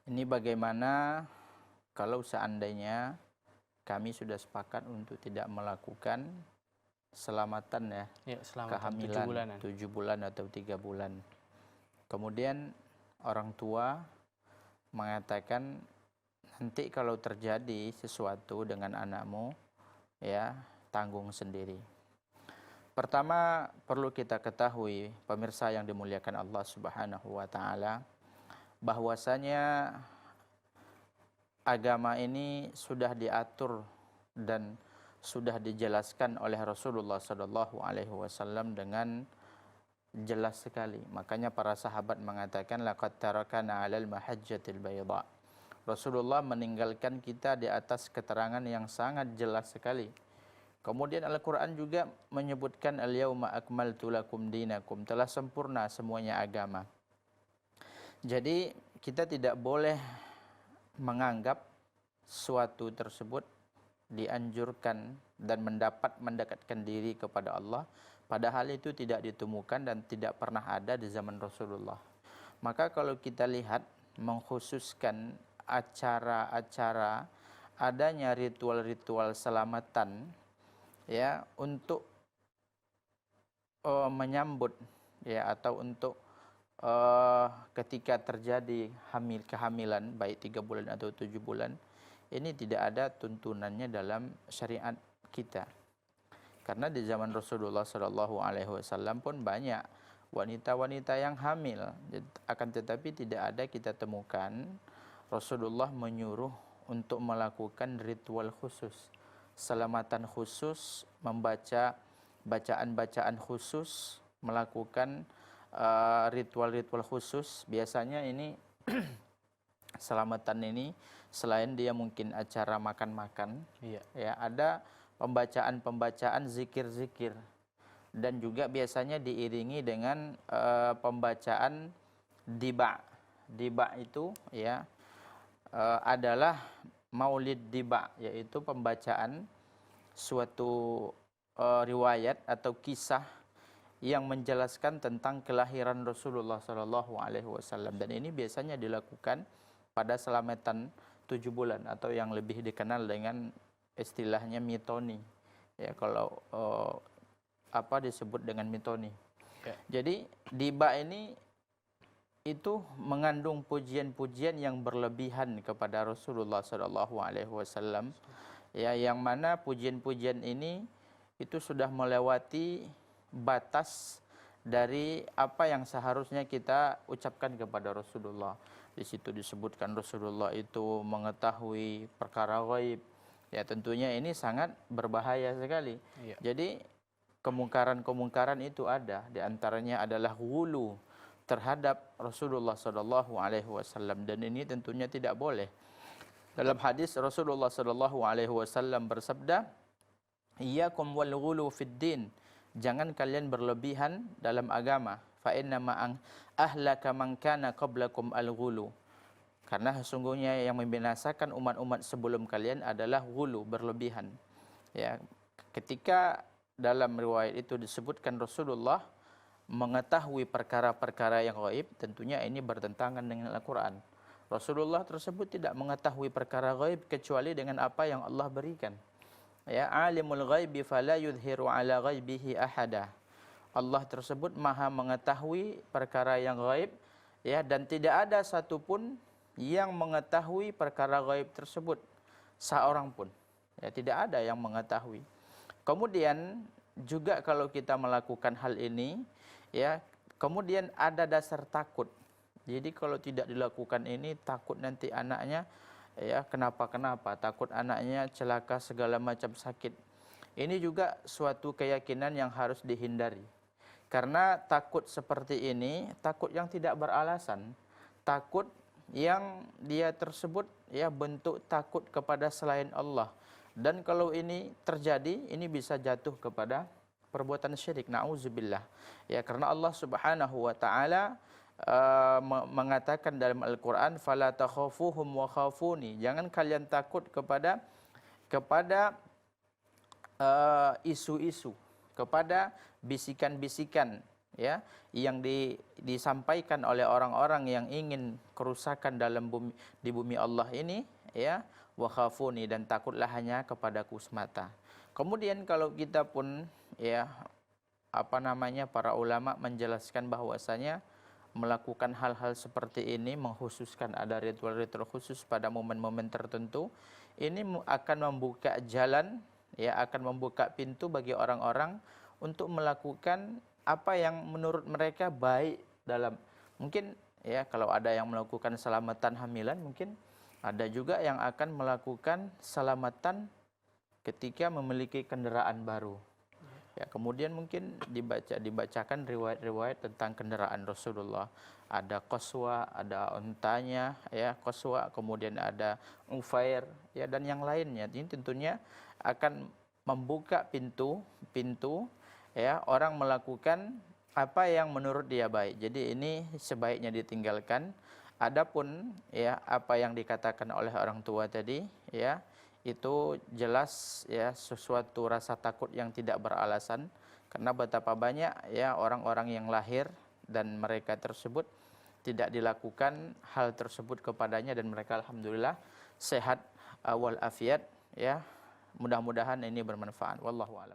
Ini bagaimana kalau seandainya kami sudah sepakat untuk tidak melakukan selamatan ya, Ya, selamatan 7 kehamilan bulanan. 7 bulan atau 3 bulan. Kemudian orang tua mengatakan nanti kalau terjadi sesuatu dengan anakmu ya tanggung sendiri. Pertama perlu kita ketahui pemirsa yang dimuliakan Allah Subhanahu wa taala bahwasanya agama ini sudah diatur dan sudah dijelaskan oleh Rasulullah Shallallahu Alaihi Wasallam dengan jelas sekali. Makanya para sahabat mengatakan laqad tarakana 'alal mahajjatil bayda. Rasulullah meninggalkan kita di atas keterangan yang sangat jelas sekali. Kemudian Al-Quran juga menyebutkan al-yauma akmaltu lakum dinakum, telah sempurna semuanya agama. Jadi kita tidak boleh menganggap suatu tersebut dianjurkan dan mendekatkan diri kepada Allah, padahal itu tidak ditemukan dan tidak pernah ada di zaman Rasulullah. Maka kalau kita lihat mengkhususkan acara-acara adanya ritual-ritual selamatan ya untuk menyambut ya atau untuk ketika terjadi kehamilan baik 3 bulan atau 7 bulan, ini tidak ada tuntunannya dalam syariat kita. Karena di zaman Rasulullah Shallallahu Alaihi Wasallam pun banyak wanita-wanita yang hamil, akan tetapi tidak ada kita temukan Rasulullah menyuruh untuk melakukan ritual khusus, selamatan khusus, membaca bacaan-bacaan khusus, melakukan ritual-ritual khusus. Biasanya ini selamatan ini selain dia mungkin acara makan-makan, ya ada pembacaan-pembacaan zikir-zikir dan juga biasanya diiringi dengan pembacaan diba. Diba itu ya adalah maulid diba, yaitu pembacaan suatu riwayat atau kisah yang menjelaskan tentang kelahiran Rasulullah Shallallahu Alaihi Wasallam, dan ini biasanya dilakukan pada selamatan 7 bulan atau yang lebih dikenal dengan istilahnya mitoni. Ya kalau disebut dengan mitoni. Ya. Jadi diba ini itu mengandung pujian-pujian yang berlebihan kepada Rasulullah Shallallahu Alaihi Wasallam. Ya, yang mana pujian-pujian ini itu sudah melewati batas dari apa yang seharusnya kita ucapkan kepada Rasulullah. Di situ disebutkan Rasulullah itu mengetahui perkara gaib. Ya tentunya ini sangat berbahaya sekali. Iya. Jadi kemungkaran-kemungkaran itu ada. Di antaranya adalah ghulu terhadap Rasulullah Shallallahu Alaihi Wasallam, dan ini tentunya tidak boleh. Dalam hadis Rasulullah Shallallahu Alaihi Wasallam bersabda, "Iyyakum wal ghulu fid din." Jangan kalian berlebihan dalam agama. Fa inna ma'ang ahlaka man kana qablakum al-ghulu. Karena sesungguhnya yang membinasakan umat-umat sebelum kalian adalah ghulu, berlebihan. Ya, ketika dalam riwayat itu disebutkan Rasulullah mengetahui perkara-perkara yang gaib, tentunya ini bertentangan dengan Al-Qur'an. Rasulullah tersebut tidak mengetahui perkara gaib kecuali dengan apa yang Allah berikan. Ya, alimul ghaibi fala yudhiru ala ghaibihi ahada. Allah tersebut maha mengetahui perkara yang gaib ya, dan tidak ada satupun yang mengetahui perkara gaib tersebut seorang pun. Ya, tidak ada yang mengetahui. Kemudian juga kalau kita melakukan hal ini ya, kemudian ada dasar takut. Jadi kalau tidak dilakukan ini takut nanti anaknya ya kenapa, takut anaknya celaka segala macam sakit. Ini juga suatu keyakinan yang harus dihindari. Karena takut seperti ini, takut yang tidak beralasan, takut yang dia tersebut ya bentuk takut kepada selain Allah. Dan kalau ini terjadi, ini bisa jatuh kepada perbuatan syirik, na'udzubillah. Ya, karena Allah Subhanahu wa taala mengatakan dalam Al-Quran, fala takhafuhum wa khafuni. Jangan kalian takut kepada isu-isu, kepada bisikan-bisikan ya yang disampaikan oleh orang-orang yang ingin kerusakan dalam bumi, di bumi Allah ini, ya, wa khafuni, dan takutlah hanya kepadaku semata. Kemudian kalau kita pun, ya, para ulama menjelaskan bahwasanya melakukan hal-hal seperti ini, mengkhususkan ada ritual-ritual khusus pada momen-momen tertentu, ini akan membuka jalan, ya, akan membuka pintu bagi orang-orang untuk melakukan apa yang menurut mereka baik dalam, mungkin, ya, kalau ada yang melakukan selamatan hamilan, mungkin ada juga yang akan melakukan selamatan ketika memiliki kendaraan baru. Ya, kemudian mungkin dibacakan riwayat-riwayat tentang kendaraan Rasulullah. Ada Qaswa, ada untanya, ya, Qaswa, kemudian ada Ufair, ya, dan yang lainnya. Ini tentunya akan membuka pintu, ya, orang melakukan apa yang menurut dia baik. Jadi ini sebaiknya ditinggalkan. Adapun, ya, apa yang dikatakan oleh orang tua tadi, ya, itu jelas, ya, sesuatu rasa takut yang tidak beralasan, karena betapa banyak, ya, orang-orang yang lahir dan mereka tersebut tidak dilakukan hal tersebut kepadanya dan mereka alhamdulillah sehat walafiat, ya. Mudah-mudahan ini bermanfaat. Wallahu a'lam.